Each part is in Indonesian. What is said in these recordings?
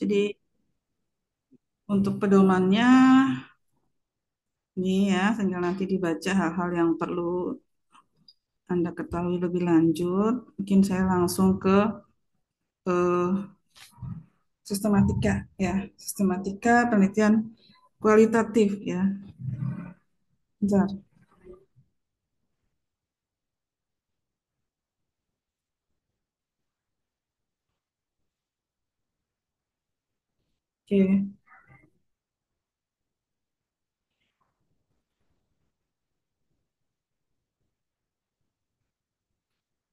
Jadi untuk pedomannya ini ya, tinggal nanti dibaca hal-hal yang perlu Anda ketahui lebih lanjut. Mungkin saya langsung ke eh, sistematika ya, sistematika penelitian kualitatif ya. Bentar. Oke.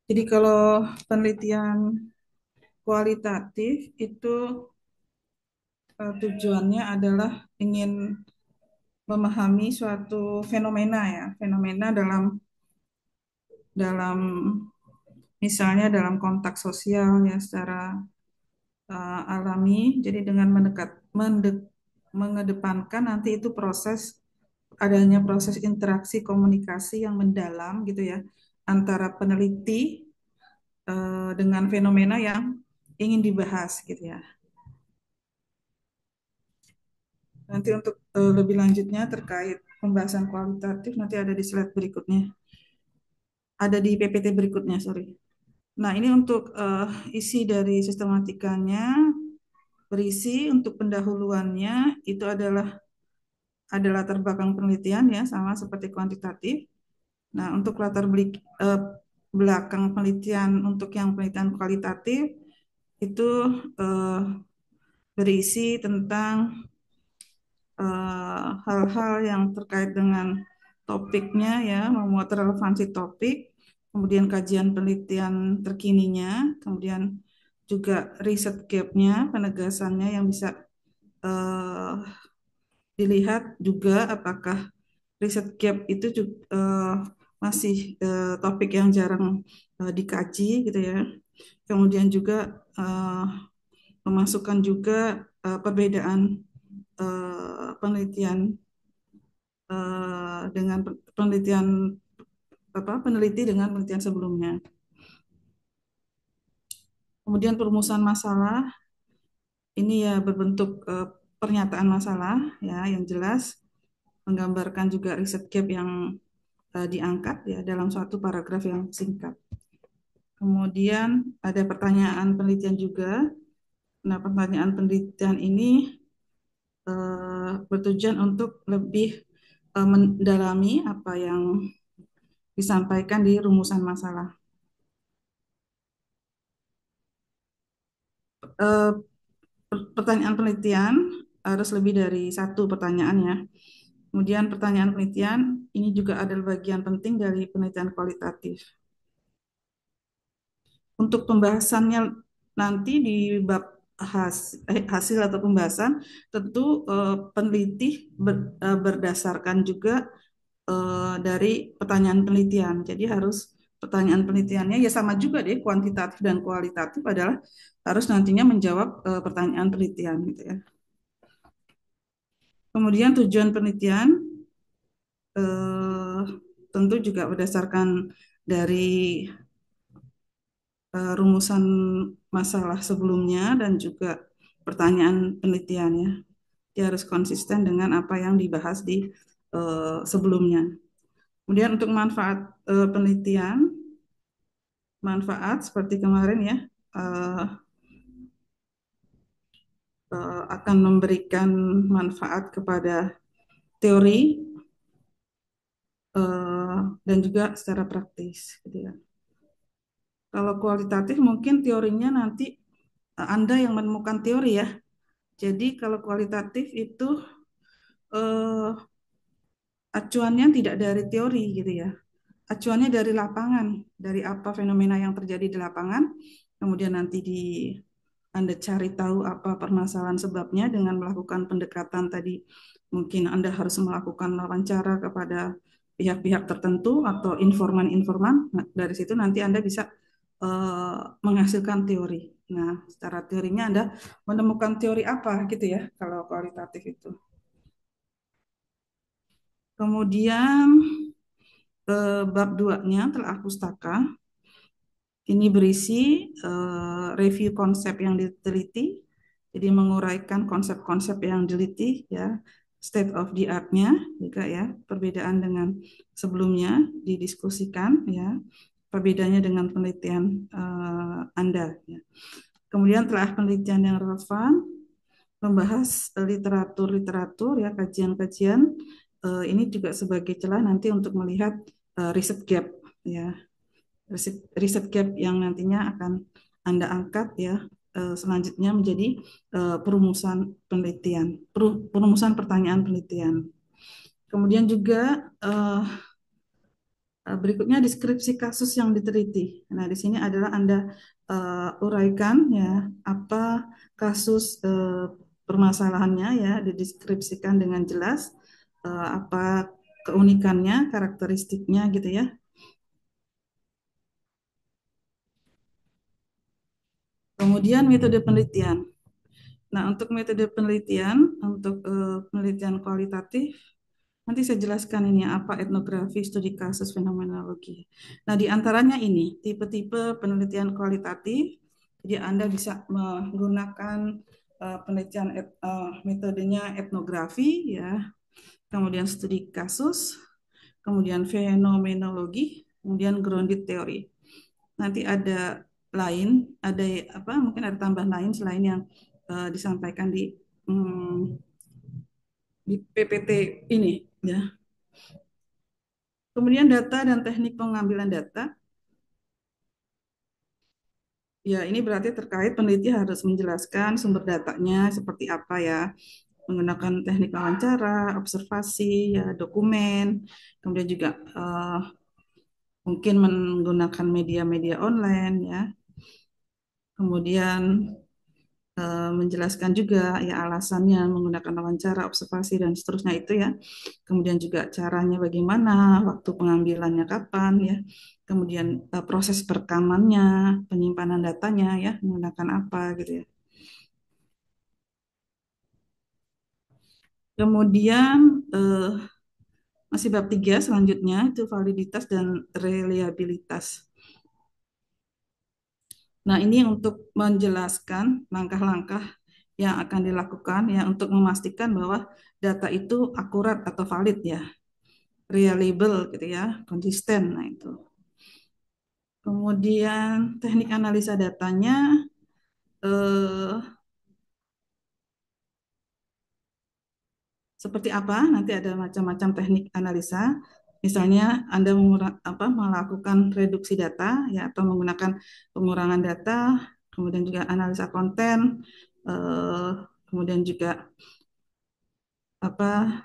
Jadi kalau penelitian kualitatif itu tujuannya adalah ingin memahami suatu fenomena ya, fenomena dalam dalam misalnya dalam konteks sosial ya secara alami. Jadi dengan mengedepankan nanti itu adanya proses interaksi komunikasi yang mendalam gitu ya antara peneliti dengan fenomena yang ingin dibahas gitu ya. Nanti untuk lebih lanjutnya terkait pembahasan kualitatif nanti ada di slide berikutnya. Ada di PPT berikutnya, sorry. Nah, ini untuk isi dari sistematikanya, berisi untuk pendahuluannya itu adalah latar belakang penelitian ya, sama seperti kuantitatif. Nah, untuk belakang penelitian untuk yang penelitian kualitatif itu eh, berisi tentang hal-hal yang terkait dengan topiknya ya, memuat relevansi topik, kemudian kajian penelitian terkininya, kemudian juga riset gap-nya, penegasannya yang bisa eh, dilihat juga apakah riset gap itu juga masih topik yang jarang dikaji gitu ya. Kemudian juga eh, memasukkan juga perbedaan penelitian dengan penelitian peneliti dengan penelitian sebelumnya. Kemudian perumusan masalah ini ya berbentuk pernyataan masalah ya yang jelas, menggambarkan juga riset gap yang diangkat ya dalam suatu paragraf yang singkat. Kemudian ada pertanyaan penelitian juga. Nah, pertanyaan penelitian ini bertujuan untuk lebih mendalami apa yang disampaikan di rumusan masalah. Eh, Pertanyaan penelitian harus lebih dari satu pertanyaan ya. Kemudian pertanyaan penelitian ini juga adalah bagian penting dari penelitian kualitatif. Untuk pembahasannya nanti di bab hasil atau pembahasan, tentu peneliti berdasarkan juga dari pertanyaan penelitian. Jadi harus pertanyaan penelitiannya ya sama juga deh, kuantitatif dan kualitatif adalah harus nantinya menjawab pertanyaan penelitian gitu ya. Kemudian tujuan penelitian eh, tentu juga berdasarkan dari rumusan masalah sebelumnya dan juga pertanyaan penelitiannya. Dia harus konsisten dengan apa yang dibahas di sebelumnya. Kemudian untuk manfaat penelitian, manfaat seperti kemarin ya, eh, akan memberikan manfaat kepada teori dan juga secara praktis, gitu ya. Kalau kualitatif mungkin teorinya nanti Anda yang menemukan teori ya. Jadi kalau kualitatif itu eh, acuannya tidak dari teori gitu ya. Acuannya dari lapangan, dari apa fenomena yang terjadi di lapangan, kemudian nanti Anda cari tahu apa permasalahan sebabnya dengan melakukan pendekatan tadi. Mungkin Anda harus melakukan wawancara kepada pihak-pihak tertentu atau informan-informan. Nah, dari situ nanti Anda bisa menghasilkan teori. Nah, secara teorinya Anda menemukan teori apa gitu ya kalau kualitatif itu. Kemudian bab 2-nya telah pustaka. Ini berisi review konsep yang diteliti, Jadi menguraikan konsep-konsep yang diliti ya, state of the art-nya juga ya, perbedaan dengan sebelumnya didiskusikan ya, perbedaannya dengan penelitian Anda ya. Kemudian telah penelitian yang relevan, membahas literatur-literatur ya, kajian-kajian. Ini juga sebagai celah nanti untuk melihat riset gap ya, riset gap yang nantinya akan Anda angkat ya, selanjutnya menjadi perumusan penelitian, perumusan pertanyaan penelitian. Kemudian juga berikutnya deskripsi kasus yang diteliti. Nah, di sini adalah Anda uraikan ya apa kasus permasalahannya ya, dideskripsikan dengan jelas, apa keunikannya, karakteristiknya gitu ya. Kemudian metode penelitian. Nah, untuk metode penelitian, untuk penelitian kualitatif, nanti saya jelaskan ini ya, apa etnografi, studi kasus, fenomenologi. Nah, di antaranya ini, tipe-tipe penelitian kualitatif. Jadi Anda bisa menggunakan penelitian metodenya etnografi, ya, kemudian studi kasus, kemudian fenomenologi, kemudian grounded teori. Nanti ada lain, ada apa? Mungkin ada tambahan lain selain yang disampaikan mm, di PPT ini, ya. Kemudian data dan teknik pengambilan data. Ya, ini berarti terkait peneliti harus menjelaskan sumber datanya seperti apa ya, menggunakan teknik wawancara, observasi, ya, dokumen, kemudian juga mungkin menggunakan media-media online ya, kemudian menjelaskan juga ya alasannya menggunakan wawancara, observasi dan seterusnya itu ya. Kemudian juga caranya bagaimana, waktu pengambilannya kapan ya. Kemudian proses perekamannya, penyimpanan datanya ya menggunakan apa gitu ya. Kemudian masih bab 3 selanjutnya itu validitas dan reliabilitas. Nah, ini untuk menjelaskan langkah-langkah yang akan dilakukan ya untuk memastikan bahwa data itu akurat atau valid ya, reliable gitu ya, konsisten. Nah, itu. Kemudian teknik analisa datanya eh, seperti apa? Nanti ada macam-macam teknik analisa. Misalnya Anda melakukan reduksi data ya atau menggunakan pengurangan data, kemudian juga analisa konten, eh, kemudian juga apa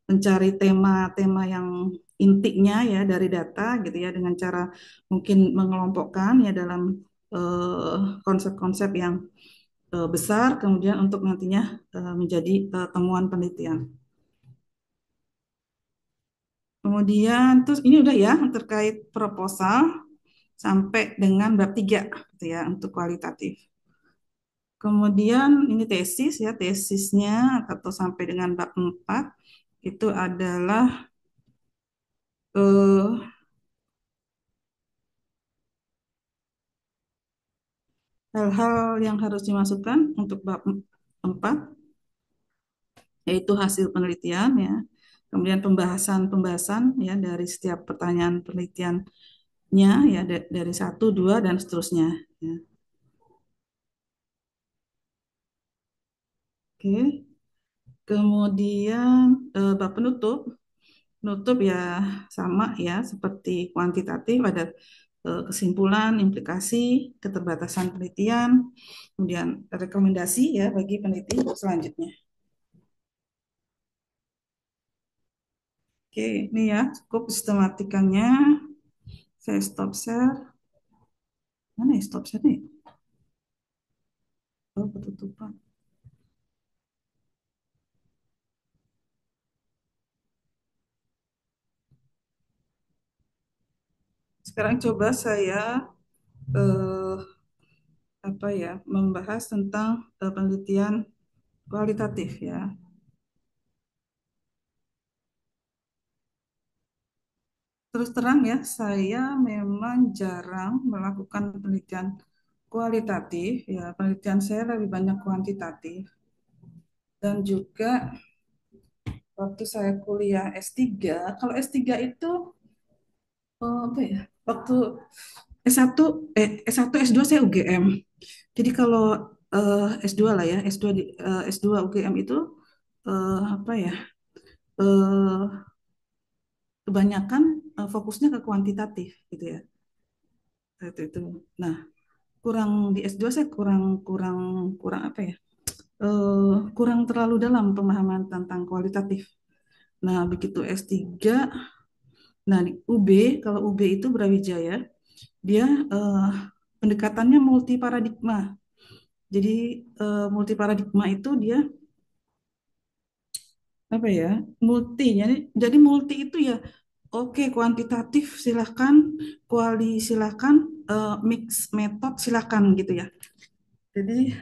mencari tema-tema yang intinya ya dari data gitu ya dengan cara mungkin mengelompokkan ya dalam konsep-konsep yang besar kemudian untuk nantinya menjadi temuan penelitian. Kemudian terus ini udah ya terkait proposal sampai dengan bab 3 gitu ya untuk kualitatif. Kemudian ini tesis ya, tesisnya atau sampai dengan bab 4 itu adalah eh, hal-hal yang harus dimasukkan untuk bab 4 yaitu hasil penelitian ya. Kemudian pembahasan-pembahasan ya dari setiap pertanyaan penelitiannya ya dari satu, dua dan seterusnya ya. Oke. Kemudian bab penutup, penutup ya sama ya seperti kuantitatif ada kesimpulan, implikasi, keterbatasan penelitian, kemudian rekomendasi ya bagi peneliti selanjutnya. Oke, ini ya cukup sistematikanya. Saya stop share. Mana ya stop share nih? Oh, ketutupan. Sekarang coba saya eh, apa ya membahas tentang penelitian kualitatif ya. Terus terang ya, saya memang jarang melakukan penelitian kualitatif, ya penelitian saya lebih banyak kuantitatif. Dan juga waktu saya kuliah S3, kalau S3 itu apa ya? Waktu S1 S1 S2 saya UGM. Jadi kalau S2 lah ya, S2 S2 UGM itu apa ya? eh, Kebanyakan fokusnya ke kuantitatif gitu ya. Itu. Nah, kurang di S2 saya kurang kurang kurang apa ya? Kurang terlalu dalam pemahaman tentang kualitatif. Nah, begitu S3, nah di UB, kalau UB itu Brawijaya, dia eh, pendekatannya multi paradigma. Jadi multi paradigma itu dia apa ya? Multi. Jadi multi itu ya oke, kuantitatif silahkan, kuali silahkan, mix metode silahkan gitu ya. Jadi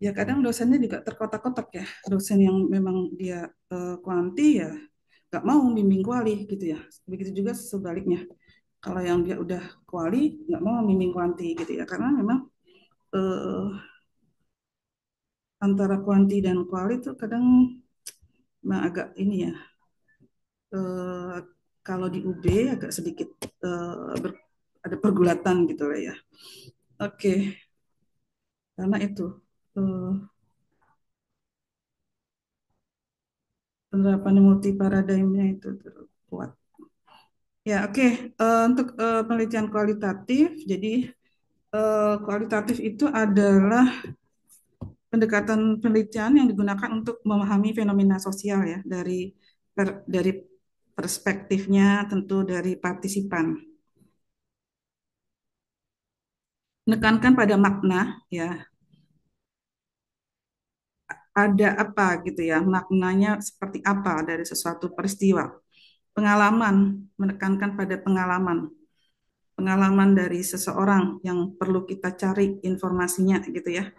ya kadang dosennya juga terkotak-kotak ya. Dosen yang memang dia kuanti ya nggak mau bimbing kuali gitu ya. Begitu juga sebaliknya. Kalau yang dia udah kuali nggak mau bimbing kuanti gitu ya. Karena memang eh, antara kuanti dan kuali itu kadang memang agak ini ya. eh, Kalau di UB agak sedikit ada pergulatan gitu lah ya. Oke, karena itu eh, penerapan multi paradigmnya itu kuat. Ya, oke. Untuk penelitian kualitatif, jadi kualitatif itu adalah pendekatan penelitian yang digunakan untuk memahami fenomena sosial ya dari perspektifnya tentu dari partisipan. Menekankan pada makna ya, ada apa gitu ya, maknanya seperti apa dari sesuatu peristiwa. Pengalaman, menekankan pada pengalaman dari seseorang yang perlu kita cari informasinya gitu ya.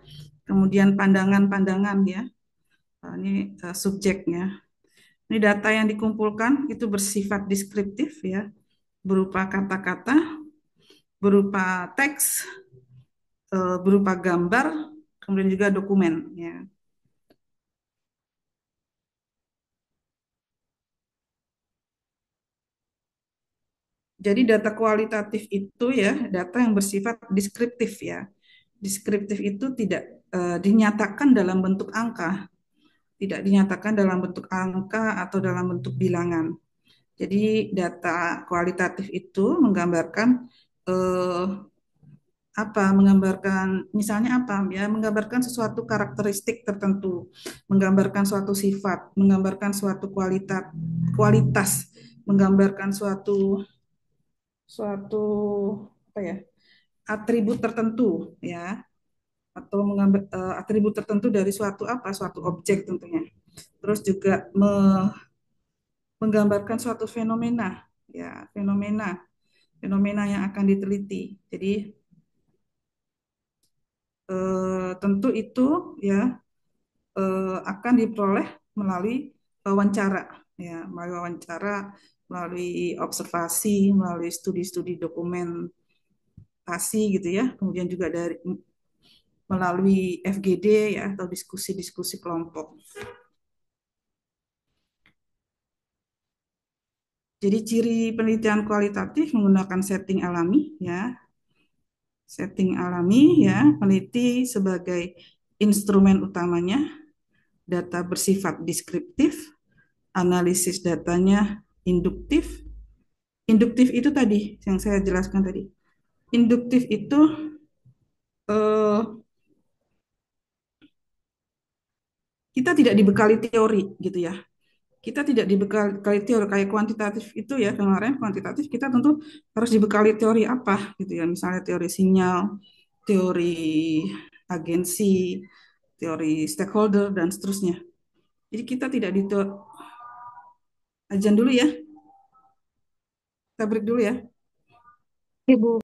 Kemudian pandangan-pandangan ya. Ini subjeknya. Ini data yang dikumpulkan itu bersifat deskriptif ya, berupa kata-kata, berupa teks, berupa gambar, kemudian juga dokumen ya. Jadi data kualitatif itu ya data yang bersifat deskriptif ya. Deskriptif itu tidak dinyatakan dalam bentuk angka, tidak dinyatakan dalam bentuk angka atau dalam bentuk bilangan. Jadi data kualitatif itu menggambarkan eh, menggambarkan misalnya apa ya, menggambarkan sesuatu karakteristik tertentu, menggambarkan suatu sifat, menggambarkan suatu kualitas, menggambarkan suatu suatu apa ya, atribut tertentu ya, atau menggambar atribut tertentu dari suatu objek tentunya. Terus juga menggambarkan suatu fenomena ya, fenomena yang akan diteliti. Jadi tentu itu ya akan diperoleh melalui wawancara ya, melalui wawancara, melalui observasi, melalui studi-studi dokumentasi gitu ya, kemudian juga melalui FGD ya atau diskusi-diskusi kelompok. Jadi ciri penelitian kualitatif menggunakan setting alami ya, setting alami ya, peneliti sebagai instrumen utamanya, data bersifat deskriptif, analisis datanya induktif. Induktif itu tadi yang saya jelaskan tadi. Induktif itu eh, kita tidak dibekali teori gitu ya. Kita tidak dibekali teori kayak kuantitatif itu ya, kemarin kuantitatif kita tentu harus dibekali teori apa gitu ya. Misalnya teori sinyal, teori agensi, teori stakeholder dan seterusnya. Jadi kita tidak di ajan dulu ya. Kita break dulu ya. Ibu.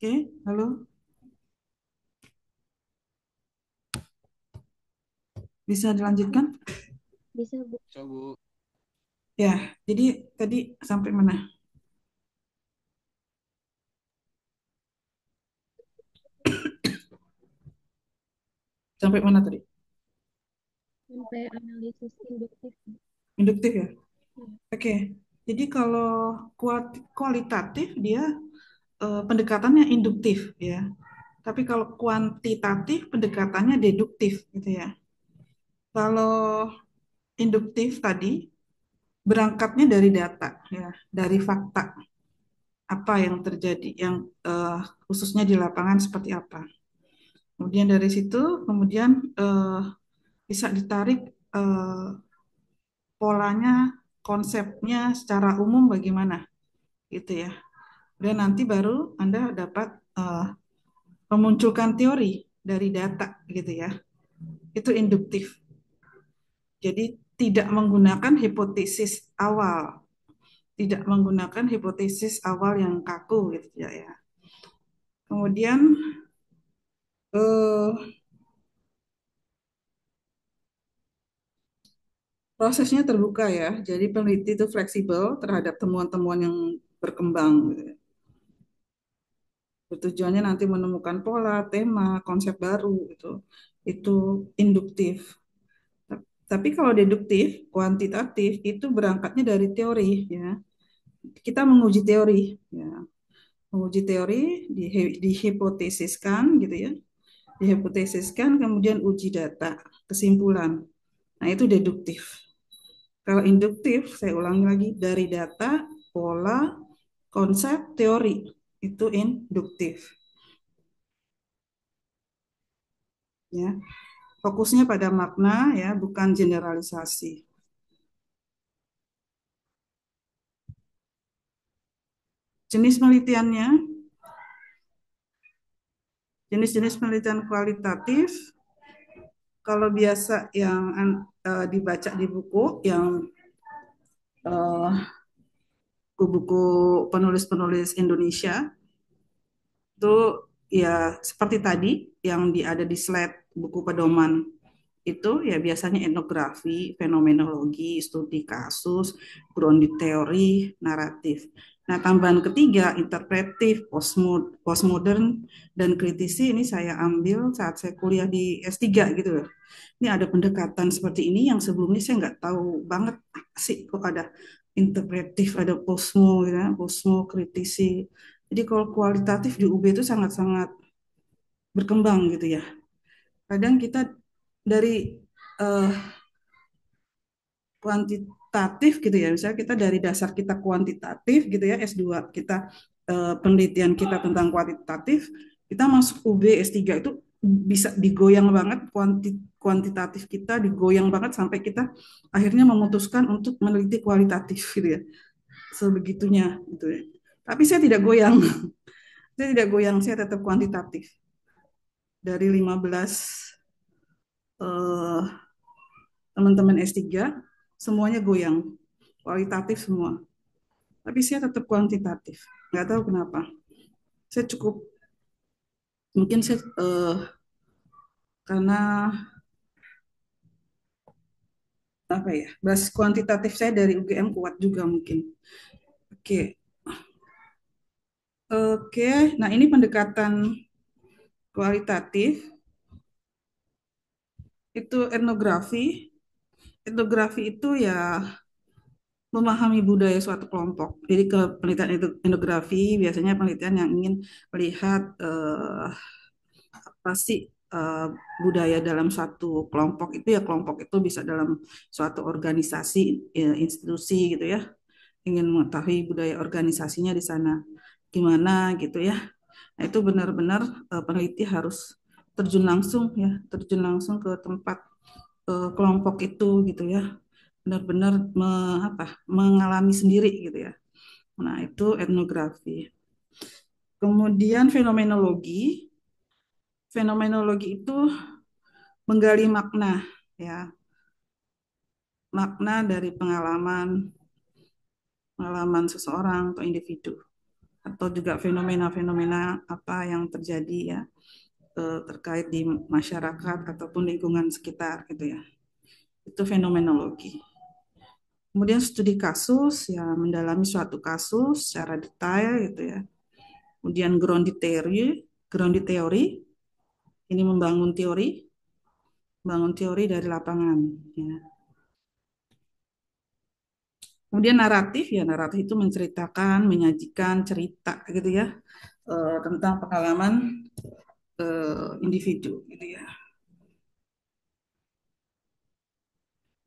Oke, halo, bisa dilanjutkan? Bisa, Bu. So, Bu. Ya, jadi tadi sampai mana? Sampai mana tadi? Sampai analisis induktif. Induktif ya? Ya. Oke, jadi kalau kualitatif dia pendekatannya induktif ya. Tapi kalau kuantitatif pendekatannya deduktif gitu ya. Kalau induktif tadi berangkatnya dari data ya, dari fakta apa yang terjadi, yang khususnya di lapangan seperti apa. Kemudian dari situ, kemudian bisa ditarik eh, polanya, konsepnya secara umum bagaimana gitu ya. Dan nanti baru Anda dapat eh, memunculkan teori dari data gitu ya. Itu induktif. Jadi tidak menggunakan hipotesis awal, tidak menggunakan hipotesis awal yang kaku gitu ya. Kemudian eh, prosesnya terbuka ya. Jadi peneliti itu fleksibel terhadap temuan-temuan yang berkembang gitu ya. Tujuannya nanti menemukan pola, tema, konsep baru itu. Itu induktif. Tapi kalau deduktif, kuantitatif itu berangkatnya dari teori ya. Kita menguji teori ya. Menguji teori dihipotesiskan gitu ya. Dihipotesiskan kemudian uji data, kesimpulan. Nah, itu deduktif. Kalau induktif, saya ulangi lagi dari data, pola, konsep, teori. Itu induktif ya. Fokusnya pada makna ya, bukan generalisasi. Jenis penelitiannya, jenis-jenis penelitian kualitatif, kalau biasa yang dibaca di buku, yang eh, buku-buku penulis-penulis Indonesia, itu ya seperti tadi yang ada di slide buku pedoman itu ya biasanya etnografi, fenomenologi, studi kasus, grounded teori, naratif. Nah, tambahan ketiga, interpretif, postmodern, dan kritisi ini saya ambil saat saya kuliah di S3 gitu loh. Ini ada pendekatan seperti ini yang sebelumnya saya nggak tahu banget apa sih kok ada interpretif, ada postmo, ya, postmo, kritisi. Jadi kalau kualitatif di UB itu sangat-sangat berkembang gitu ya. Kadang kita dari eh, kuantitatif gitu ya. Misalnya kita dari dasar kita kuantitatif gitu ya, S2 kita penelitian kita tentang kuantitatif, kita masuk UB S3 itu bisa digoyang banget kuantitatif kita digoyang banget sampai kita akhirnya memutuskan untuk meneliti kualitatif gitu ya. Sebegitunya gitu ya. Tapi saya tidak goyang. Saya tidak goyang, saya tetap kuantitatif. Dari 15 eh, teman-teman S3 semuanya goyang, kualitatif semua. Tapi saya tetap kuantitatif. Nggak tahu kenapa. Saya cukup, mungkin saya karena apa ya, basis kuantitatif saya dari UGM kuat juga mungkin. Oke, oke. Nah ini pendekatan kualitatif itu etnografi. Etnografi itu ya memahami budaya suatu kelompok. Jadi ke penelitian itu etnografi biasanya penelitian yang ingin melihat apa sih eh, budaya dalam satu kelompok itu ya kelompok itu bisa dalam suatu organisasi institusi gitu ya ingin mengetahui budaya organisasinya di sana gimana gitu ya. Nah, itu benar-benar peneliti harus terjun langsung ya terjun langsung ke tempat kelompok itu gitu ya benar-benar mengalami sendiri gitu ya. Nah itu etnografi. Kemudian fenomenologi. Fenomenologi itu menggali makna ya makna dari pengalaman pengalaman seseorang atau individu atau juga fenomena-fenomena apa yang terjadi ya terkait di masyarakat ataupun lingkungan sekitar gitu ya. Itu fenomenologi. Kemudian studi kasus ya mendalami suatu kasus secara detail gitu ya. Kemudian ground theory ini membangun teori dari lapangan ya. Kemudian naratif ya naratif itu menceritakan, menyajikan cerita gitu ya tentang pengalaman individu gitu ya.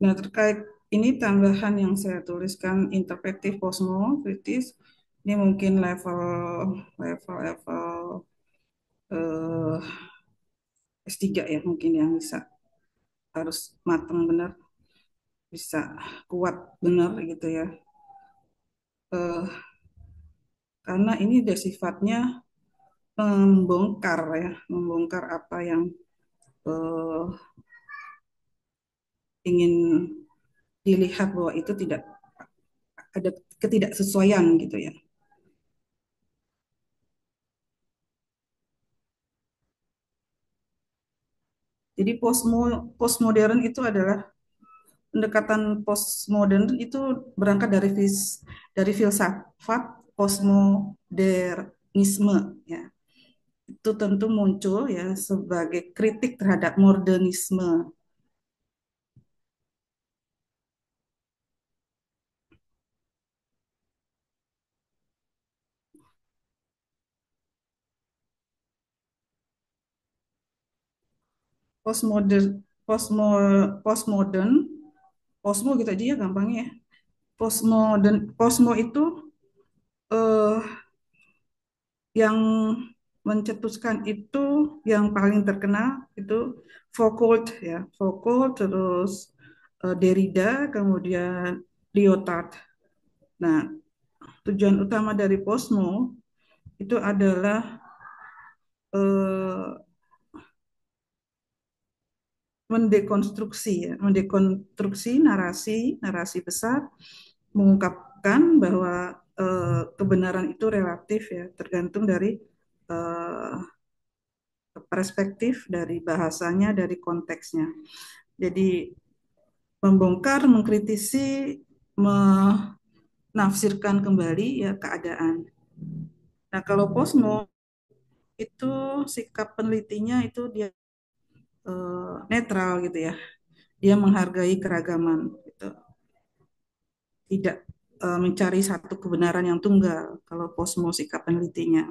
Nah, terkait ini tambahan yang saya tuliskan interpretif posmo kritis ini mungkin level level level eh, S3 ya mungkin yang bisa harus matang benar, bisa kuat benar gitu ya. Eh, karena ini udah sifatnya membongkar ya, membongkar apa yang eh, ingin dilihat bahwa itu tidak ada ketidaksesuaian gitu ya. Jadi postmodern itu adalah pendekatan postmodern itu berangkat dari filsafat postmodernisme ya. Itu tentu muncul ya sebagai kritik terhadap modernisme. Postmodern postmo postmodern posmo gitu aja ya gampangnya ya. Posmo itu eh, yang mencetuskan itu yang paling terkenal itu Foucault ya, Foucault terus Derrida kemudian Lyotard. Nah, tujuan utama dari Posmo itu adalah eh, mendekonstruksi ya, mendekonstruksi narasi besar, mengungkapkan bahwa kebenaran itu relatif ya, tergantung dari eh, perspektif, dari bahasanya, dari konteksnya. Jadi membongkar, mengkritisi, menafsirkan kembali ya keadaan. Nah, kalau Posmo itu sikap penelitinya itu dia netral gitu ya. Dia menghargai keragaman gitu. Tidak mencari satu kebenaran yang tunggal kalau Posmo sikap penelitinya.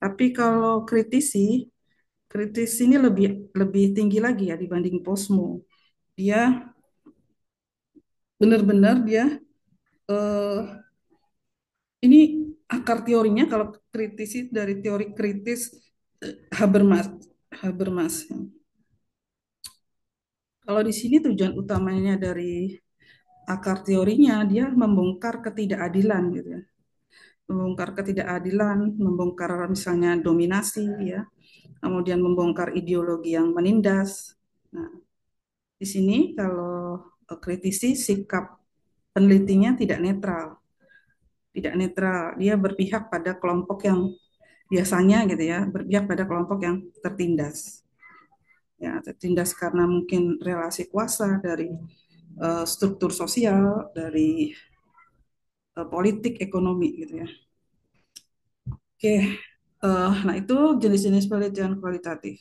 Tapi kalau kritis ini lebih lebih tinggi lagi ya dibanding Posmo. Dia benar-benar dia eh, ini akar teorinya kalau kritis dari teori kritis Habermas. Habermas. Kalau di sini tujuan utamanya dari akar teorinya dia membongkar ketidakadilan gitu ya. Membongkar ketidakadilan, membongkar misalnya dominasi ya, kemudian membongkar ideologi yang menindas. Nah, di sini kalau kritisi sikap penelitinya tidak netral, tidak netral. Dia berpihak pada kelompok yang biasanya gitu ya, berpihak pada kelompok yang tertindas. Ya, tertindas karena mungkin relasi kuasa dari struktur sosial, dari politik ekonomi gitu ya. Oke, nah itu jenis-jenis penelitian kualitatif.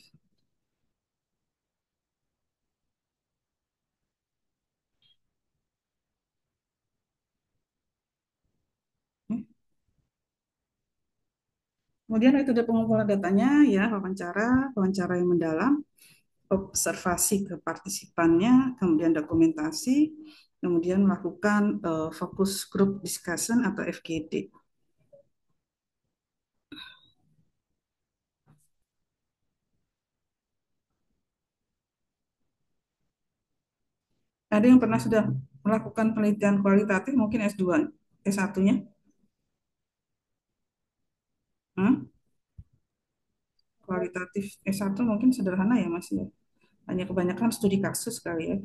Kemudian itu ada pengumpulan datanya ya, wawancara yang mendalam, observasi ke partisipannya, kemudian dokumentasi, kemudian melakukan focus group discussion atau FGD. Ada yang pernah sudah melakukan penelitian kualitatif, mungkin S2, S1-nya? Hmm? Kualitatif S1 mungkin sederhana ya Mas ya. Hanya kebanyakan studi kasus kali ya.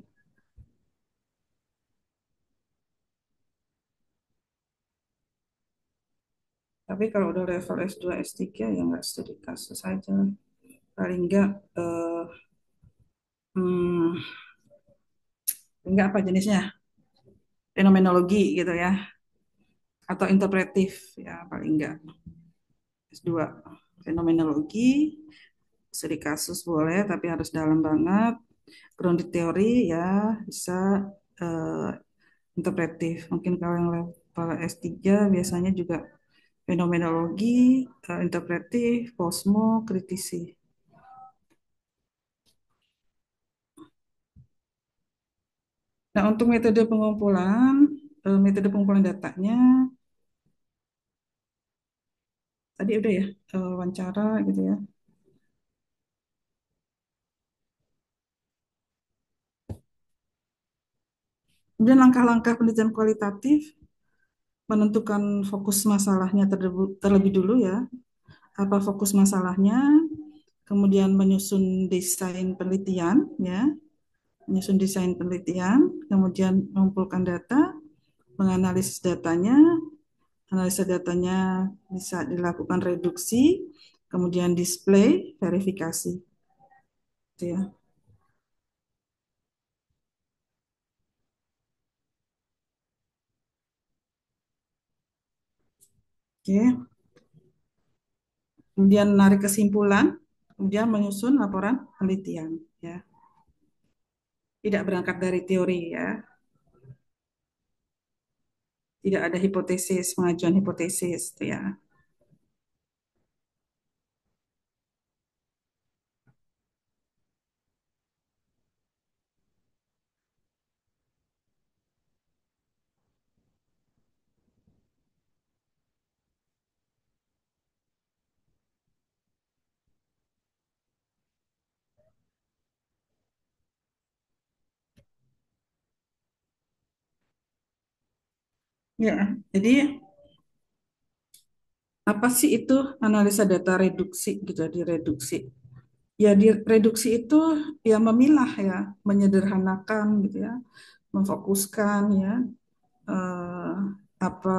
Tapi kalau udah level S2, S3 ya nggak studi kasus saja. Paling eh, hmm, nggak apa jenisnya, fenomenologi gitu ya, atau interpretif ya paling nggak S2. Fenomenologi, studi kasus boleh, tapi harus dalam banget. Grounded teori ya bisa eh, interpretif. Mungkin kalau yang level S3 biasanya juga fenomenologi, interpretif, posmo, kritisi. Nah, untuk metode pengumpulan datanya, tadi udah ya, wawancara gitu ya. Kemudian langkah-langkah penelitian kualitatif, menentukan fokus masalahnya terlebih dulu ya. Apa fokus masalahnya, kemudian menyusun desain penelitian, kemudian mengumpulkan data, menganalisis datanya, analisa datanya bisa dilakukan reduksi, kemudian display, verifikasi. Gitu ya. Oke. Kemudian menarik kesimpulan, kemudian menyusun laporan penelitian. Ya. Tidak berangkat dari teori ya, tidak ada hipotesis, pengajuan hipotesis. Gitu ya. Ya, jadi apa sih itu analisa data reduksi gitu di reduksi? Ya di reduksi itu ya memilah ya, menyederhanakan gitu ya, memfokuskan ya eh, apa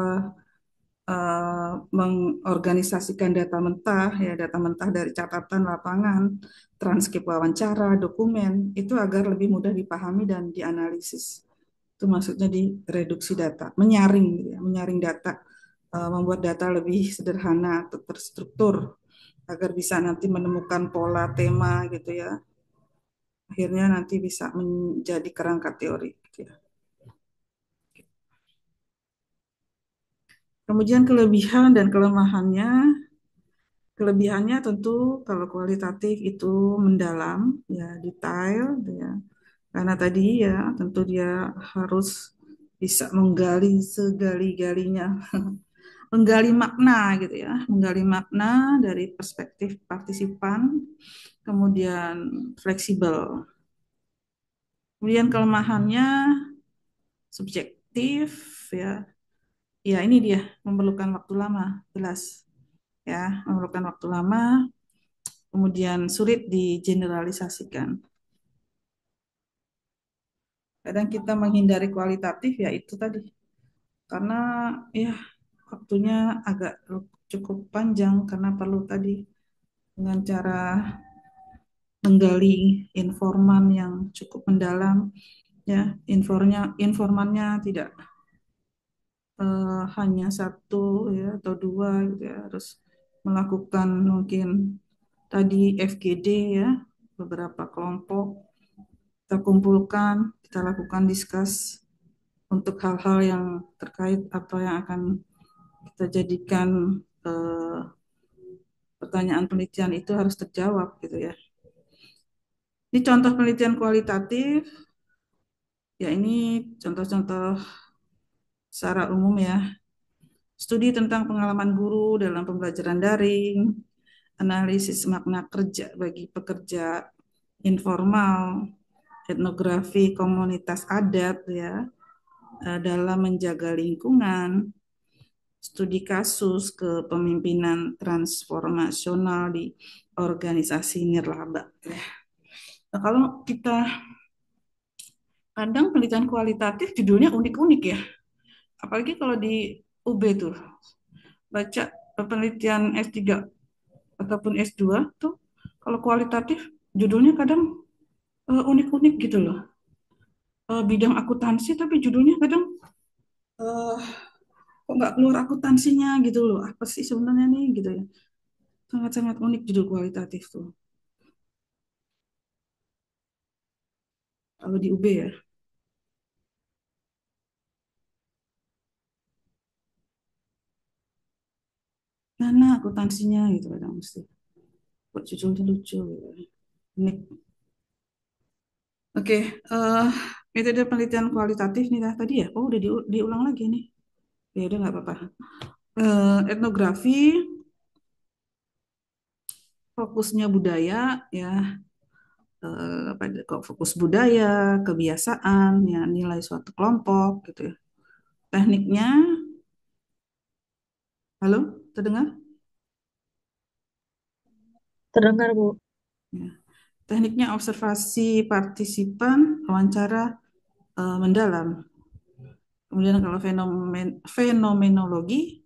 mengorganisasikan data mentah dari catatan lapangan, transkrip wawancara, dokumen itu agar lebih mudah dipahami dan dianalisis. Itu maksudnya di reduksi data, menyaring gitu ya, menyaring data, membuat data lebih sederhana atau terstruktur agar bisa nanti menemukan pola tema gitu ya. Akhirnya nanti bisa menjadi kerangka teori gitu ya. Kemudian kelebihan dan kelemahannya. Kelebihannya tentu kalau kualitatif itu mendalam, ya detail, gitu ya. Karena tadi ya tentu dia harus bisa menggali segali-galinya, menggali makna gitu ya, menggali makna dari perspektif partisipan, kemudian fleksibel. Kemudian kelemahannya subjektif ya, ya ini dia memerlukan waktu lama, jelas ya, memerlukan waktu lama, kemudian sulit digeneralisasikan. Kadang kita menghindari kualitatif ya itu tadi karena ya waktunya agak cukup panjang karena perlu tadi dengan cara menggali informan yang cukup mendalam ya informannya tidak hanya satu ya atau dua gitu ya harus melakukan mungkin tadi FGD ya beberapa kelompok kita kumpulkan kita lakukan diskus untuk hal-hal yang terkait apa yang akan kita jadikan eh, pertanyaan penelitian itu harus terjawab gitu ya. Ini contoh penelitian kualitatif, ya ini contoh-contoh secara umum ya. Studi tentang pengalaman guru dalam pembelajaran daring, analisis makna kerja bagi pekerja informal, etnografi komunitas adat ya dalam menjaga lingkungan, studi kasus kepemimpinan transformasional di organisasi nirlaba. Nah, kalau kita kadang penelitian kualitatif judulnya unik-unik ya, apalagi kalau di UB tuh baca penelitian S3 ataupun S2 tuh kalau kualitatif judulnya kadang unik-unik gitu loh. Bidang akuntansi tapi judulnya kadang eh, kok nggak keluar akuntansinya gitu loh. Apa sih sebenarnya nih gitu ya. Sangat-sangat unik judul kualitatif tuh. Kalau di UB ya. Mana akuntansinya gitu kadang mesti. Kok judulnya lucu gitu. Unik. Oke, eh metode penelitian kualitatif nih tadi ya. Oh, udah diulang lagi nih. Ya udah nggak apa-apa. Etnografi, fokusnya budaya, ya, kok fokus budaya, kebiasaan, ya, nilai suatu kelompok, gitu ya. Tekniknya, halo, terdengar? Terdengar, Bu. Ya. Tekniknya observasi partisipan, wawancara mendalam. Kemudian kalau fenomenologi,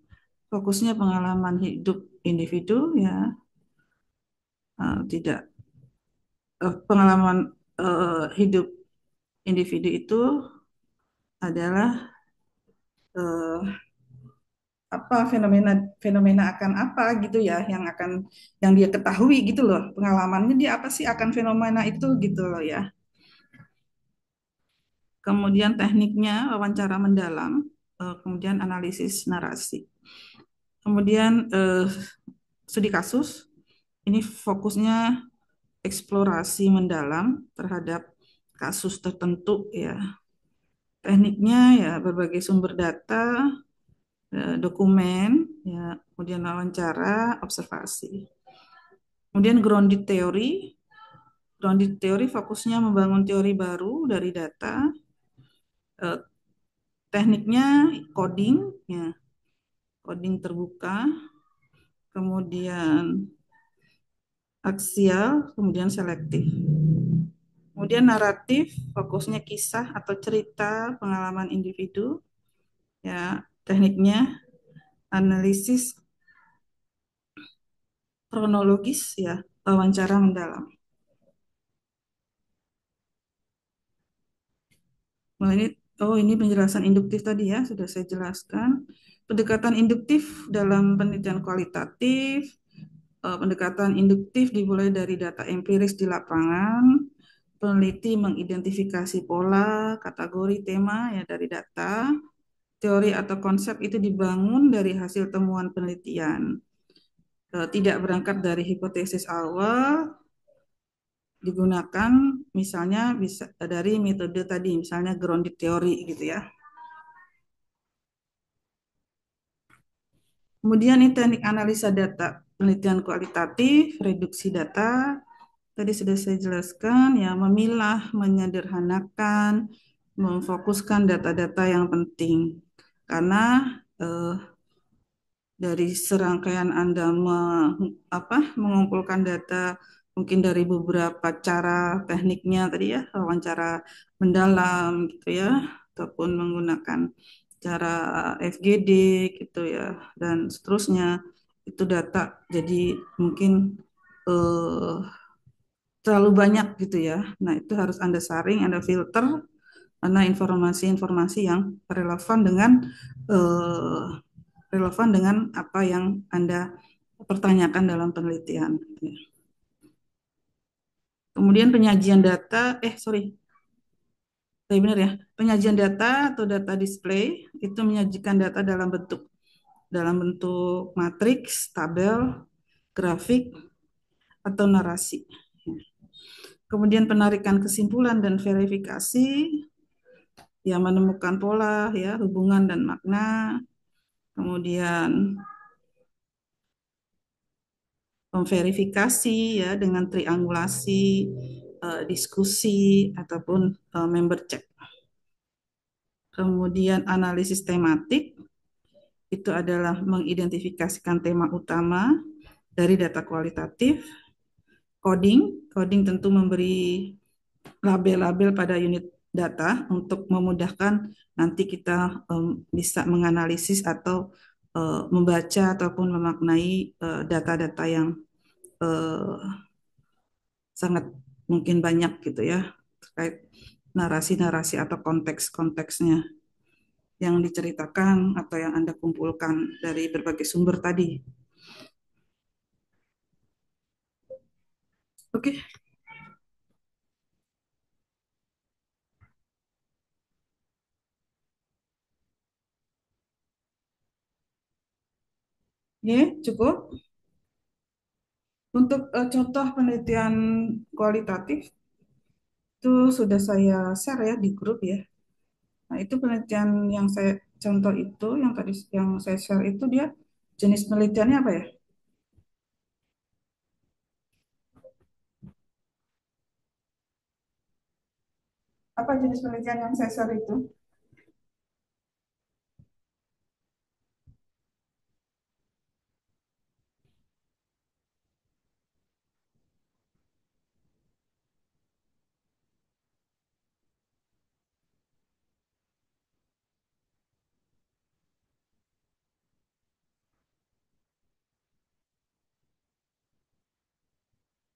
fokusnya pengalaman hidup individu, ya, tidak pengalaman hidup individu itu adalah eh, apa fenomena fenomena akan apa gitu ya yang dia ketahui gitu loh pengalamannya dia apa sih akan fenomena itu gitu loh ya. Kemudian tekniknya wawancara mendalam, kemudian analisis narasi, kemudian studi kasus ini fokusnya eksplorasi mendalam terhadap kasus tertentu ya. Tekniknya ya berbagai sumber data, dokumen, ya, kemudian wawancara, observasi. Kemudian grounded teori fokusnya membangun teori baru dari data. Eh, Tekniknya coding, ya, coding terbuka, kemudian aksial, kemudian selektif. Kemudian naratif, fokusnya kisah atau cerita pengalaman individu, ya, tekniknya analisis kronologis, ya, wawancara mendalam. Nah, ini penjelasan induktif tadi ya, sudah saya jelaskan. Pendekatan induktif dalam penelitian kualitatif, pendekatan induktif dimulai dari data empiris di lapangan, peneliti mengidentifikasi pola, kategori, tema ya dari data, teori atau konsep itu dibangun dari hasil temuan penelitian. Tidak berangkat dari hipotesis awal, digunakan misalnya bisa dari metode tadi, misalnya grounded theory gitu ya. Kemudian ini teknik analisa data, penelitian kualitatif, reduksi data. Tadi sudah saya jelaskan, ya, memilah, menyederhanakan, memfokuskan data-data yang penting. Karena eh, dari serangkaian Anda mengumpulkan data mungkin dari beberapa cara tekniknya tadi ya, wawancara mendalam gitu ya, ataupun menggunakan cara FGD gitu ya, dan seterusnya. Itu data jadi mungkin eh, terlalu banyak gitu ya. Nah, itu harus Anda saring, Anda filter mana informasi-informasi yang eh, relevan dengan apa yang Anda pertanyakan dalam penelitian. Kemudian penyajian data, sorry, saya benar ya. Penyajian data atau data display itu menyajikan data dalam bentuk matriks, tabel, grafik, atau narasi. Kemudian penarikan kesimpulan dan verifikasi, ya, menemukan pola, ya, hubungan dan makna. Kemudian memverifikasi ya dengan triangulasi, diskusi ataupun member check. Kemudian analisis tematik itu adalah mengidentifikasikan tema utama dari data kualitatif. Coding tentu memberi label-label pada unit data untuk memudahkan nanti kita bisa menganalisis atau membaca ataupun memaknai data-data yang eh, sangat mungkin banyak gitu ya terkait narasi-narasi atau konteks-konteksnya yang diceritakan atau yang Anda kumpulkan dari berbagai sumber tadi. Oke, ya cukup. Untuk contoh penelitian kualitatif itu sudah saya share ya di grup ya. Nah, itu penelitian yang saya contoh itu yang tadi yang saya share itu dia jenis penelitiannya apa ya? Apa jenis penelitian yang saya share itu?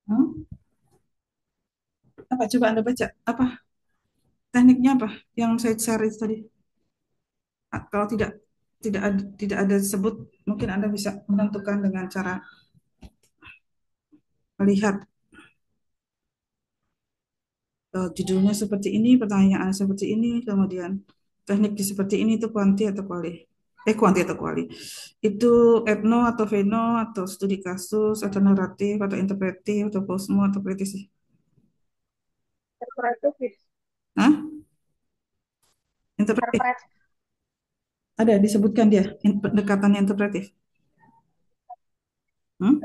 Hmm? Apa coba Anda baca? Apa tekniknya apa yang saya share itu tadi? Kalau tidak ada sebut, mungkin Anda bisa menentukan dengan cara melihat judulnya seperti ini, pertanyaan seperti ini, kemudian teknik seperti ini itu kuanti atau kuali. Kuanti atau kuali. Itu etno atau veno atau studi kasus atau naratif atau interpretif atau posmo atau kritis. Interpretatif. Hah? Interpretif. Interpret. Ada disebutkan dia pendekatannya interpretif. Hmm?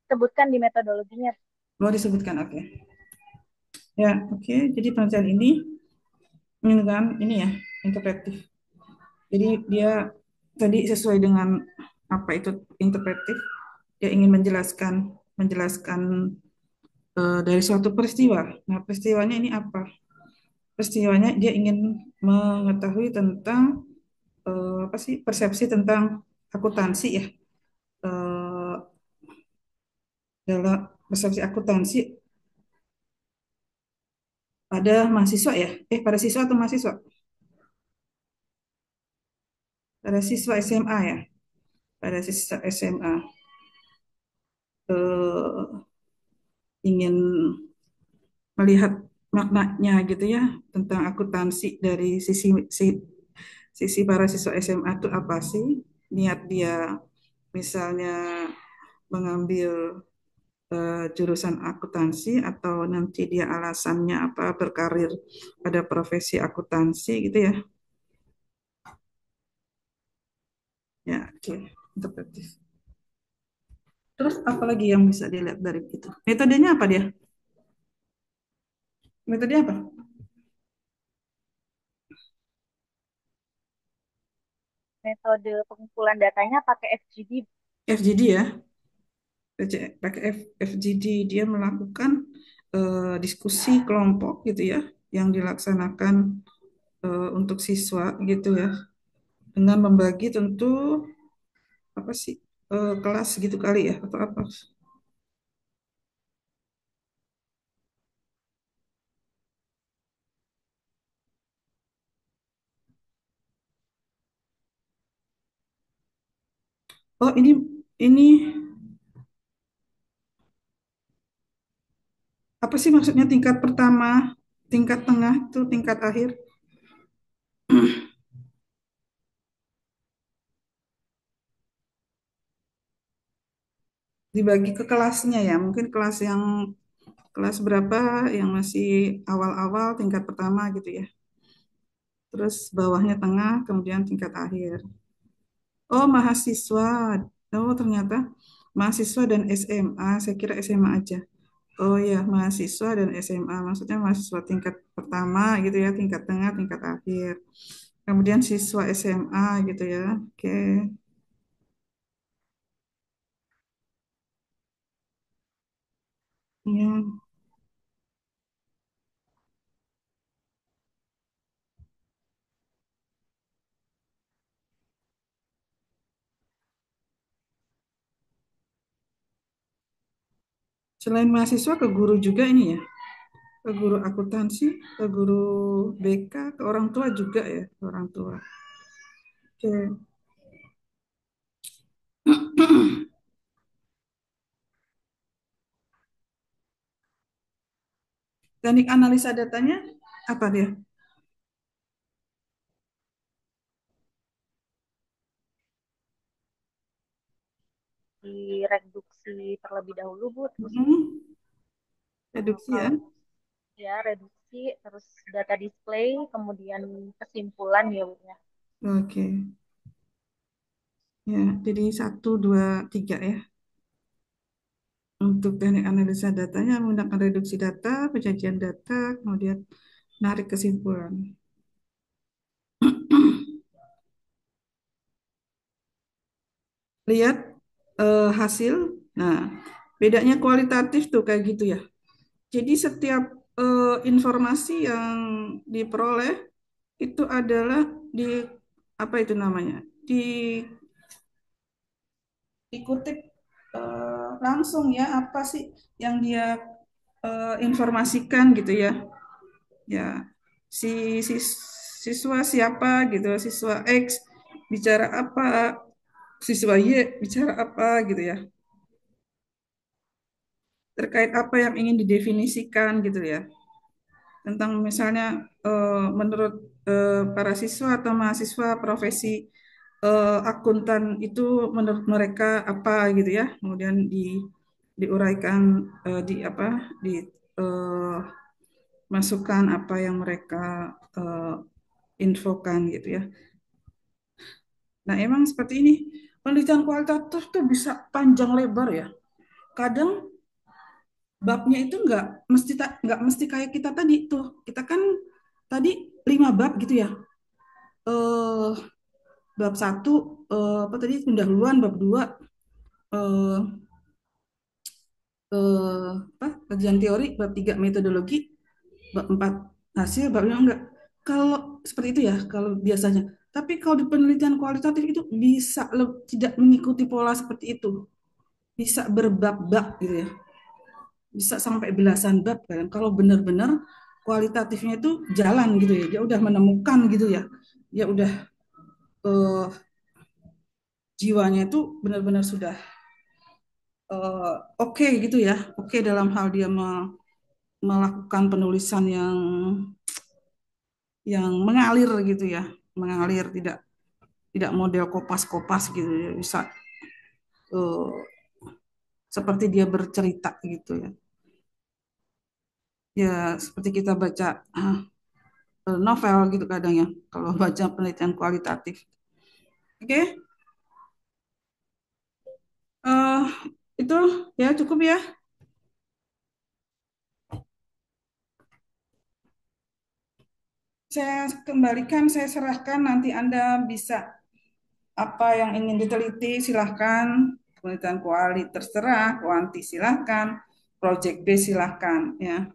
Sebutkan di metodologinya. Boleh disebutkan, oke. Ya, oke. Jadi penelitian ini kan ini ya interpretif. Jadi dia tadi sesuai dengan apa itu interpretif. Dia ingin menjelaskan dari suatu peristiwa. Nah, peristiwanya ini apa? Peristiwanya dia ingin mengetahui tentang apa sih persepsi tentang akuntansi ya. Eh, dalam persepsi akuntansi pada mahasiswa ya. Pada siswa atau mahasiswa? Pada siswa SMA ya. Pada siswa SMA ingin melihat maknanya gitu ya tentang akuntansi dari sisi para siswa SMA itu apa sih niat dia misalnya mengambil jurusan akuntansi atau nanti dia alasannya apa berkarir pada profesi akuntansi gitu ya. Ya, oke. Interpretif. Terus apa lagi yang bisa dilihat dari itu? Metodenya apa dia? Metodenya apa? Metode pengumpulan datanya pakai FGD. FGD ya. Pakai FGD dia melakukan diskusi kelompok gitu ya yang dilaksanakan untuk siswa gitu ya dengan membagi tentu apa sih kelas gitu kali ya atau apa. Oh, ini apa sih maksudnya tingkat pertama, tingkat tengah itu tingkat akhir dibagi ke kelasnya ya. Mungkin kelas berapa yang masih awal-awal tingkat pertama gitu ya. Terus bawahnya tengah, kemudian tingkat akhir. Oh, mahasiswa. Oh, ternyata mahasiswa dan SMA. Saya kira SMA aja. Oh ya, mahasiswa dan SMA. Maksudnya mahasiswa tingkat pertama gitu ya, tingkat tengah, tingkat akhir. Kemudian siswa SMA gitu ya. Oke. Ya. Selain mahasiswa ke guru juga ini ya, ke guru akuntansi, ke guru BK, ke orang tua juga ya, ke orang tua. Oke. Teknik analisa datanya apa dia? Direduksi terlebih dahulu, Bu. Terus Hmm, reduksi ya. kalau ya reduksi, terus data display, kemudian kesimpulan ya, Bu ya. Oke. Ya, jadi satu, dua, tiga ya. Untuk teknik analisa datanya menggunakan reduksi data, penyajian data, kemudian narik kesimpulan. Lihat hasil. Nah, bedanya kualitatif tuh kayak gitu ya. Jadi setiap informasi yang diperoleh itu adalah di apa itu namanya? Dikutip langsung ya apa sih yang dia informasikan gitu ya. Ya, si siswa siapa gitu, siswa X bicara apa, siswa Y bicara apa gitu ya. Terkait apa yang ingin didefinisikan gitu ya. Tentang misalnya menurut para siswa atau mahasiswa profesi akuntan itu menurut mereka apa gitu ya. Kemudian diuraikan di apa di eh, masukan apa yang mereka eh, infokan gitu ya. Nah, emang seperti ini. Penelitian kualitatif tuh bisa panjang lebar ya. Kadang babnya itu nggak mesti kayak kita tadi tuh. Kita kan tadi 5 bab gitu ya. Eh bab satu apa tadi pendahuluan, bab dua eh, apa kajian teori, bab tiga metodologi, bab empat hasil, babnya enggak. Kalau seperti itu ya, kalau biasanya. Tapi kalau di penelitian kualitatif itu bisa tidak mengikuti pola seperti itu. Bisa berbab-bab gitu ya. Bisa sampai belasan bab kan. Kalau benar-benar kualitatifnya itu jalan gitu ya. Dia udah menemukan gitu ya. Dia udah eh, jiwanya itu benar-benar sudah oke gitu ya. Oke dalam hal dia melakukan penulisan yang mengalir gitu ya. Mengalir tidak tidak model kopas-kopas gitu ya. Bisa eh, seperti dia bercerita gitu ya. Ya seperti kita baca novel gitu kadang ya. Kalau baca penelitian kualitatif. Oke, eh itu ya cukup ya. Saya kembalikan, saya serahkan nanti Anda bisa apa yang ingin diteliti silahkan. Penelitian kuali terserah, kuanti silahkan, project base silahkan ya.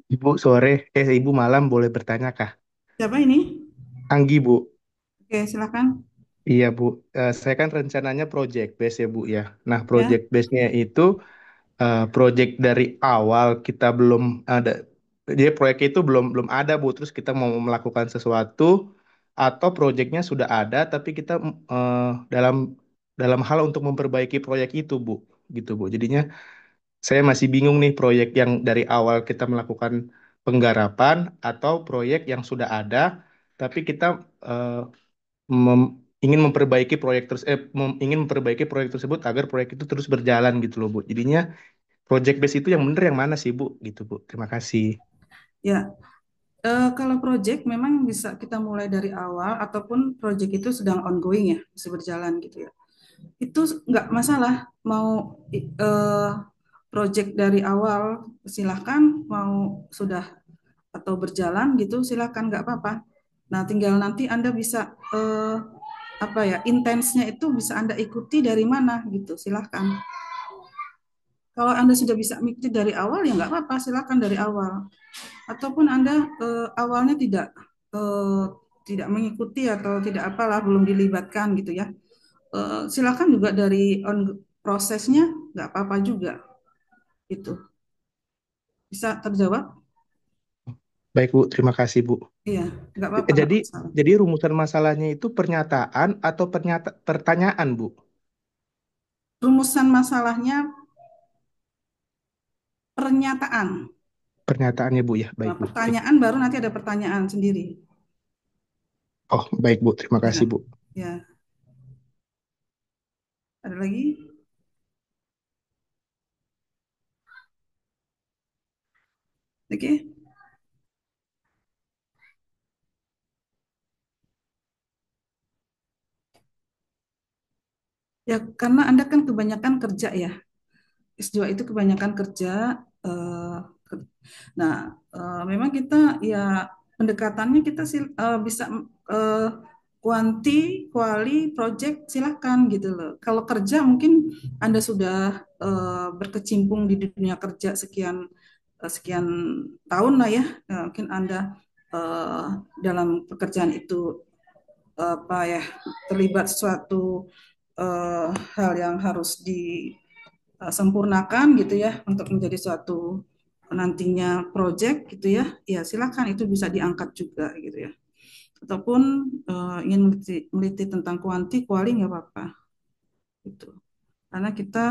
Ibu sore, ibu malam boleh bertanya kah? Siapa ini? Anggi bu, Oke, silahkan iya bu. Saya kan rencananya project base ya bu ya. Nah ya. project base-nya itu project dari awal kita belum ada, dia proyeknya itu belum belum ada bu. Terus kita mau melakukan sesuatu atau projectnya sudah ada tapi kita dalam dalam hal untuk memperbaiki proyek itu bu, gitu bu. Jadinya saya masih bingung nih proyek yang dari awal kita melakukan penggarapan atau proyek yang sudah ada, tapi kita eh, ingin memperbaiki proyek ingin memperbaiki proyek tersebut agar proyek itu terus berjalan gitu loh Bu. Jadinya project base itu yang bener yang mana sih Bu? Gitu Bu. Terima kasih. Ya, kalau project memang bisa kita mulai dari awal ataupun project itu sedang ongoing ya, masih berjalan gitu ya. Itu nggak masalah mau eh, project dari awal silahkan mau sudah atau berjalan gitu silahkan nggak apa-apa. Nah tinggal nanti Anda bisa apa ya intensnya itu bisa Anda ikuti dari mana gitu silahkan. Kalau Anda sudah bisa mengikuti dari awal ya nggak apa-apa silahkan dari awal. Ataupun Anda awalnya tidak tidak mengikuti atau tidak apalah belum dilibatkan gitu ya. Silakan juga dari prosesnya nggak apa-apa juga itu bisa terjawab. Baik Bu, terima kasih Bu. Iya, nggak Jadi masalah. jadi rumusan masalahnya itu pernyataan atau pertanyaan Bu? Rumusan masalahnya pernyataan. Pernyataannya Bu ya. Baik Nah, Bu, baik. pertanyaan baru nanti ada pertanyaan sendiri. Oh, baik Bu, terima Ya, kasih Bu. ya. Ada lagi? Oke. Ya, karena Anda kan kebanyakan kerja ya. S2 itu kebanyakan kerja. eh, ke- nah, memang kita ya pendekatannya kita bisa eh, kuanti, kuali, project silahkan gitu loh. Kalau kerja mungkin Anda sudah berkecimpung di dunia kerja sekian tahun lah ya. Mungkin Anda eh, dalam pekerjaan itu apa ya terlibat suatu hal yang harus disempurnakan gitu ya untuk menjadi suatu nantinya project gitu ya, ya silakan itu bisa diangkat juga gitu ya. Ataupun ingin meliti tentang kuanti, kuali nggak apa-apa gitu. Karena kita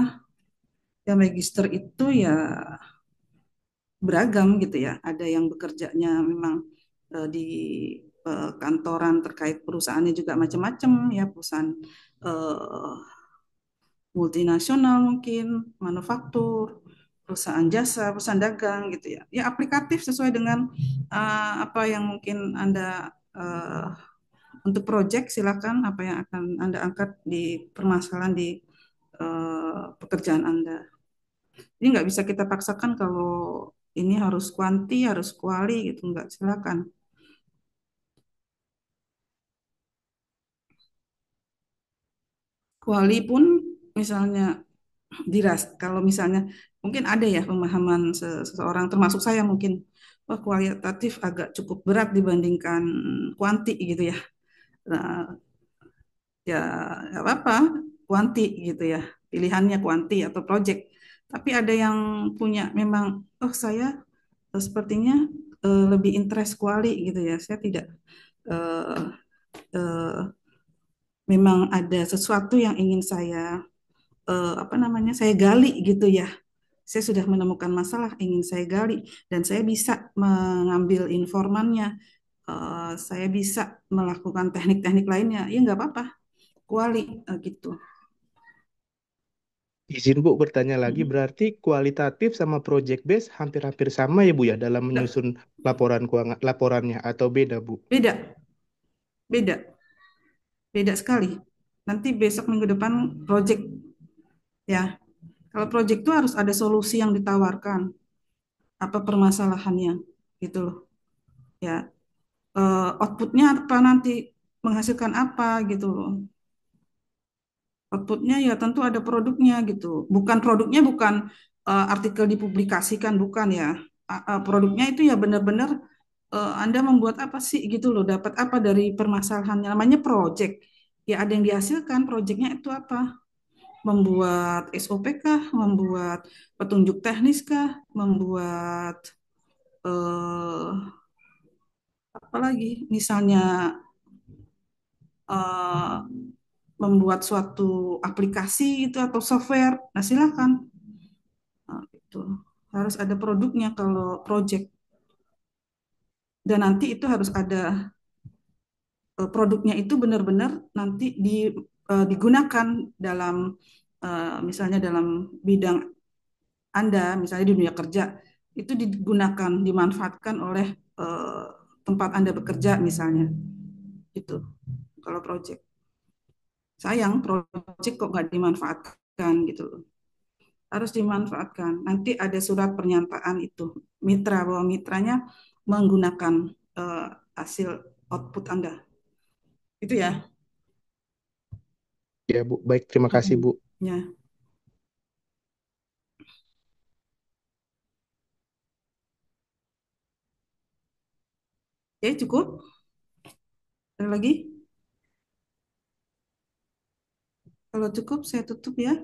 yang magister itu ya beragam gitu ya. Ada yang bekerjanya memang di kantoran terkait perusahaannya juga macam-macam ya, perusahaan eh, multinasional mungkin, manufaktur, perusahaan jasa, perusahaan dagang gitu ya. Ya aplikatif sesuai dengan apa yang mungkin Anda untuk project silakan apa yang akan Anda angkat di permasalahan di pekerjaan Anda. Jadi nggak bisa kita paksakan kalau ini harus kuanti, harus kuali gitu, nggak silakan. Kuali pun misalnya kalau misalnya mungkin ada ya pemahaman seseorang termasuk saya mungkin wah kualitatif agak cukup berat dibandingkan kuanti gitu ya. Nah, ya nggak apa-apa kuanti gitu ya. Pilihannya kuanti atau project. Tapi ada yang punya memang oh saya sepertinya lebih interest kuali gitu ya. Saya tidak eh, eh, memang ada sesuatu yang ingin saya apa namanya saya gali gitu ya. Saya sudah menemukan masalah ingin saya gali dan saya bisa mengambil informannya. Saya bisa melakukan teknik-teknik lainnya. Ya nggak apa-apa, kuali gitu. Izin Bu bertanya lagi, Mm. berarti kualitatif sama project base hampir-hampir sama ya Bu ya dalam Nggak, menyusun laporan keuangan laporannya atau beda Bu? beda, beda, beda sekali. Nanti besok minggu depan project ya. Kalau project itu harus ada solusi yang ditawarkan, apa permasalahannya gitu loh. Ya, outputnya apa nanti menghasilkan apa gitu loh. Outputnya ya tentu ada produknya gitu. Bukan produknya bukan artikel dipublikasikan bukan ya. Produknya itu ya benar-benar Anda membuat apa sih gitu loh. Dapat apa dari permasalahannya. Namanya project. Ya ada yang dihasilkan. Projectnya itu apa? Membuat SOP kah? Membuat petunjuk teknis kah? Membuat eh, apa lagi? Misalnya eh, membuat suatu aplikasi itu atau software. Nah silakan. Nah, itu harus ada produknya kalau project dan nanti itu harus ada produknya itu benar-benar nanti digunakan dalam misalnya dalam bidang Anda misalnya di dunia kerja itu digunakan dimanfaatkan oleh eh, tempat Anda bekerja misalnya itu kalau project sayang project kok nggak dimanfaatkan gitu loh harus dimanfaatkan. Nanti ada surat pernyataan itu, mitra bahwa mitranya menggunakan eh, hasil output Anda. Itu ya. Ya Bu, baik terima kasih Mm-mm. Bu. Ya, oke cukup. Ada lagi? Kalau cukup saya tutup ya.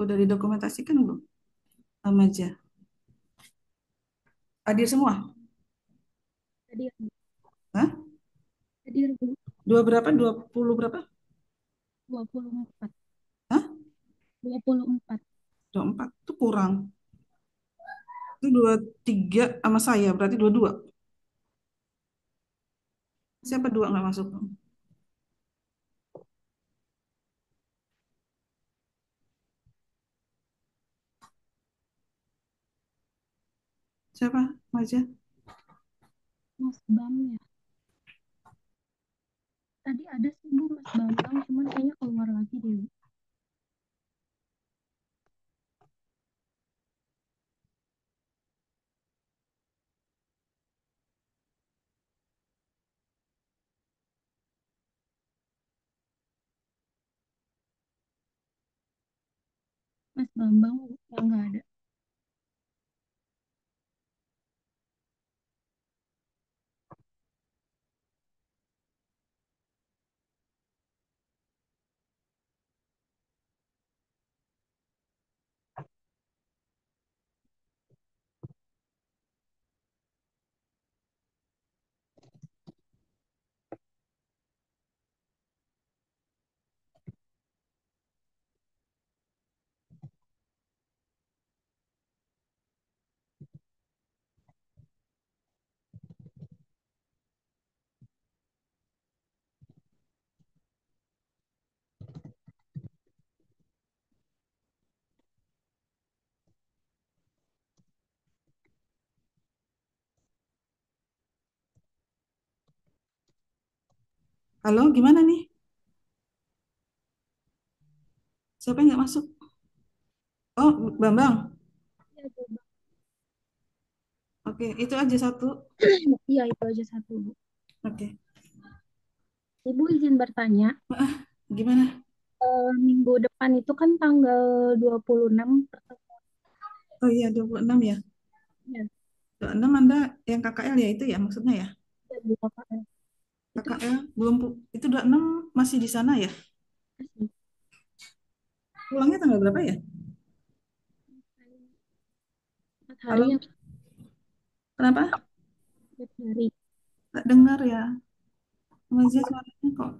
Udah didokumentasikan belum? Sama aja. Hadir semua? Hadir, Hah? hadir Bu. Dua berapa? 20 berapa? 24. Hah? 24. 24 itu kurang. Itu 23 sama saya, berarti 22. Siapa dua nggak masuk? Siapa? Aja. Mas Bam ya. Tadi ada sih Bu Mas Bambang, cuman kayaknya keluar lagi deh. Bu. Mas Bambang yang nggak ada. Halo, gimana nih? Siapa yang nggak masuk? Oh, Bambang. Iya, Bu. Oke, itu aja satu. Iya, itu aja satu Bu. Oke. Ibu izin bertanya, Gimana? minggu depan itu kan tanggal 26 pertemuan Oh iya, 26 ya. ya, 26 Anda yang KKL ya itu ya maksudnya ya. di KKN. Itu KKL belum itu 26 masih di sana ya. masih Pulangnya tanggal berapa ya? 4 hari Halo, ya, kenapa? 4 hari. Nggak dengar ya. Mazia suaranya kok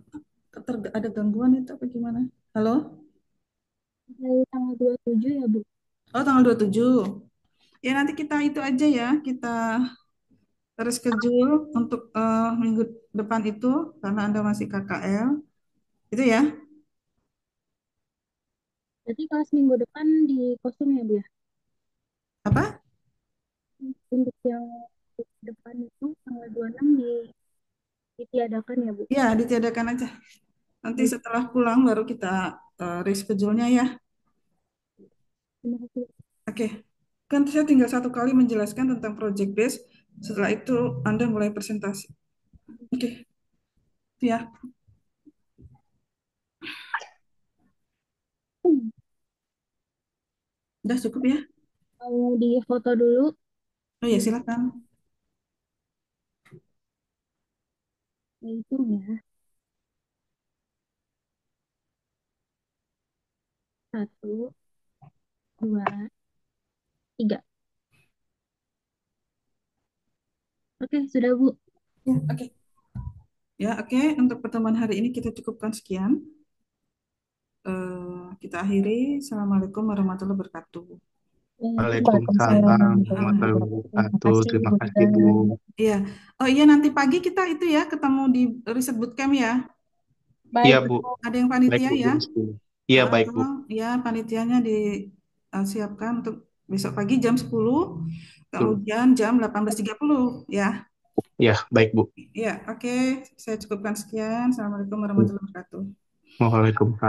ada gangguan itu apa gimana? Halo? Dari tanggal 27 ya Bu. Oh, tanggal 27. Ya nanti kita itu aja ya, kita reschedule untuk minggu depan itu karena Anda masih KKL. Itu ya. Berarti kelas minggu depan di kosong ya Bu ya. Apa? Untuk yang depan itu tanggal 26 ditiadakan ya Bu. Ya, ditiadakan aja. Nanti Baik, setelah pulang baru kita reschedule-nya ya. terima kasih. Oke. Kan saya tinggal satu kali menjelaskan tentang project base. Setelah itu Anda mulai presentasi. Oke, ya. Udah cukup ya? Mau di foto dulu, Oh ya, silakan. itu ya. 1, 2, 3. Oke, sudah Bu. Ya, oke. Ya, oke. Untuk pertemuan hari ini kita cukupkan sekian. Kita akhiri. Assalamualaikum warahmatullahi wabarakatuh. Waalaikumsalam Waalaikumsalam warahmatullahi Ah, warahmatullahi wabarakatuh. Terima wabarakatuh. kasih Terima Bu kasih, Bu. Dilan. iya. Oh iya, nanti pagi kita itu ya ketemu di Riset Bootcamp ya. Iya, Baik Bu. Bu. Ada yang Baik, panitia Bu. ya. Jam 10. Iya, baik, Bu. Tolong ya panitianya disiapkan untuk besok pagi jam 10, Betul. kemudian jam 18.30 ya. Iya, baik, Bu. Ya, oke. Saya cukupkan sekian. Assalamualaikum warahmatullahi wabarakatuh. Waalaikumsalam.